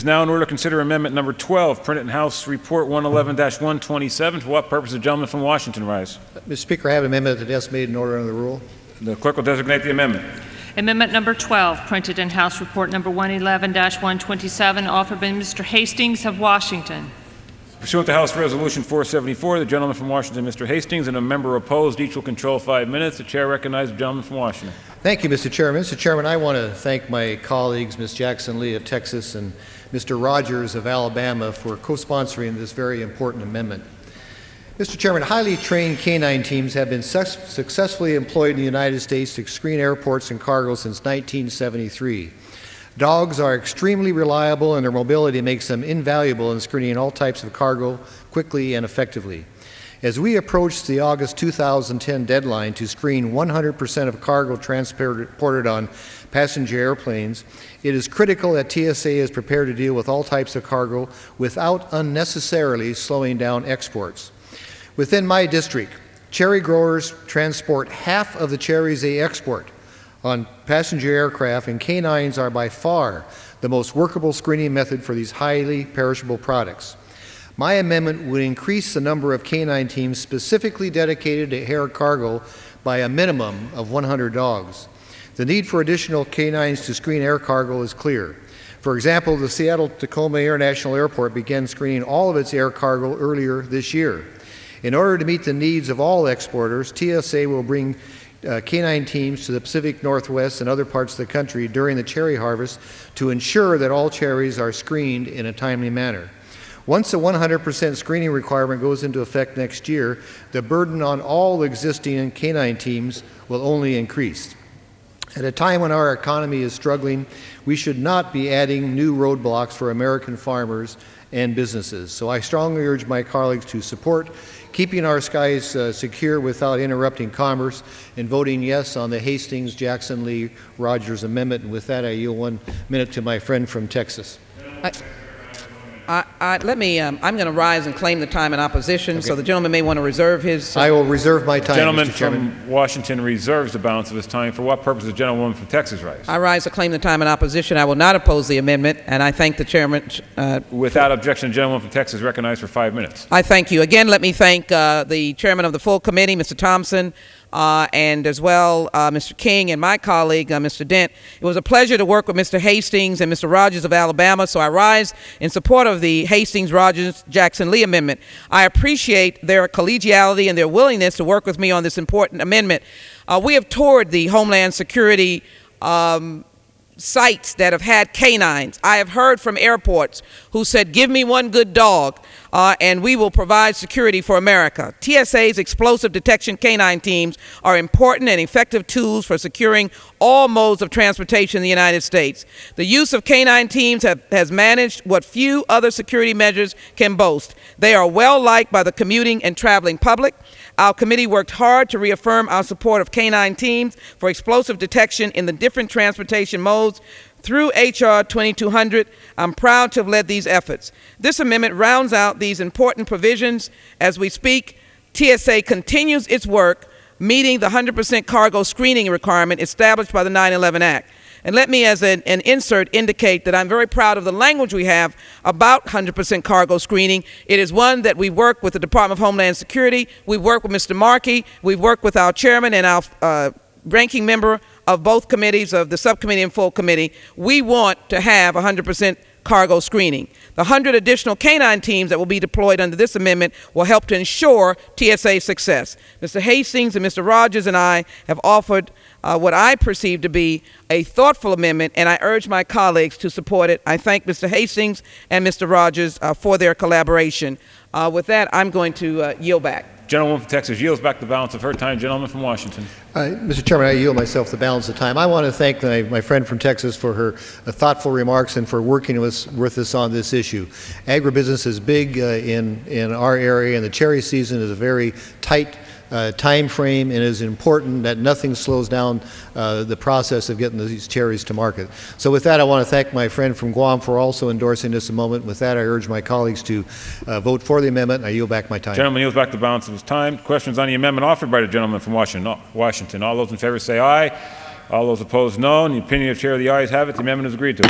now in order to consider amendment number 12, printed in House Report 111-127. For what purpose the gentleman from Washington rise? Mr. Speaker, I have an amendment that's made in order under the rule. The clerk will designate the amendment. Amendment number 12, printed in House Report number 111-127, offered by Mr. Hastings of Washington. Pursuant to House Resolution 474, the gentleman from Washington, Mr. Hastings, and a member opposed, each will control 5 minutes. The chair recognizes the gentleman from Washington. Thank you, Mr. Chairman. Mr. Chairman, I want to thank my colleagues, Ms. Jackson Lee of Texas and Mr. Rogers of Alabama, for co-sponsoring this very important amendment. Mr. Chairman, highly trained canine teams have been successfully employed in the United States to screen airports and cargo since 1973. Dogs are extremely reliable, and their mobility makes them invaluable in screening all types of cargo quickly and effectively. As we approach the August 2010 deadline to screen 100% of cargo transported on passenger airplanes, it is critical that TSA is prepared to deal with all types of cargo without unnecessarily slowing down exports. Within my district, cherry growers transport half of the cherries they export on passenger aircraft, and canines are by far the most workable screening method for these highly perishable products. My amendment would increase the number of canine teams specifically dedicated to air cargo by a minimum of 100 dogs. The need for additional canines to screen air cargo is clear. For example, the Seattle-Tacoma International Airport began screening all of its air cargo earlier this year. In order to meet the needs of all exporters, TSA will bring canine teams to the Pacific Northwest and other parts of the country during the cherry harvest to ensure that all cherries are screened in a timely manner. Once the 100% screening requirement goes into effect next year, the burden on all existing canine teams will only increase. At a time when our economy is struggling, we should not be adding new roadblocks for American farmers and businesses. So I strongly urge my colleagues to support keeping our skies secure without interrupting commerce, and voting yes on the Hastings, Jackson Lee, Rogers amendment. And with that, I yield 1 minute to my friend from Texas. I'm going to rise and claim the time in opposition, okay. So the gentleman may want to reserve his... I will reserve my time, gentleman Mr. Chairman. from Washington reserves the balance of his time. For what purpose does the gentlewoman from Texas rise? I rise to claim the time in opposition. I will not oppose the amendment, and I thank the chairman... Without objection, the gentleman from Texas recognized for 5 minutes. I thank you. Again, let me thank the chairman of the full committee, Mr. Thompson, and as well Mr. King and my colleague, Mr. Dent. It was a pleasure to work with Mr. Hastings and Mr. Rogers of Alabama, so I rise in support of the Hastings-Rogers-Jackson-Lee amendment. I appreciate their collegiality and their willingness to work with me on this important amendment. We have toured the Homeland Security sites that have had canines. I have heard from airports who said, give me one good dog and we will provide security for America. TSA's explosive detection canine teams are important and effective tools for securing all modes of transportation in the United States. The use of canine teams has managed what few other security measures can boast. They are well liked by the commuting and traveling public. Our committee worked hard to reaffirm our support of canine teams for explosive detection in the different transportation modes through H.R. 2200. I'm proud to have led these efforts. This amendment rounds out these important provisions. As we speak, TSA continues its work meeting the 100% cargo screening requirement established by the 9/11 Act. And let me, as an insert, indicate that I'm very proud of the language we have about 100% cargo screening. It is one that we work with the Department of Homeland Security. We work with Mr. Markey. We work with our chairman and our ranking member of both committees, of the subcommittee and full committee. We want to have 100% cargo screening. The 100 additional canine teams that will be deployed under this amendment will help to ensure TSA success. Mr. Hastings and Mr. Rogers and I have offered what I perceive to be a thoughtful amendment, and I urge my colleagues to support it. I thank Mr. Hastings and Mr. Rogers for their collaboration. With that, I'm going to yield back. Gentlewoman from Texas yields back the balance of her time. Gentleman from Washington. Mr. Chairman, I yield myself the balance of time. I want to thank my friend from Texas for her thoughtful remarks and for working with us on this issue. Agribusiness is big in our area, and the cherry season is a very tight time frame, and it is important that nothing slows down the process of getting these cherries to market. So with that, I want to thank my friend from Guam for also endorsing this amendment. With that, I urge my colleagues to vote for the amendment, and I yield back my time. Gentleman yields back the balance of his time. Questions on the amendment offered by the gentleman from Washington. All those in favor say aye. All those opposed, no. In the opinion of the chair, the ayes have it. The amendment is agreed to.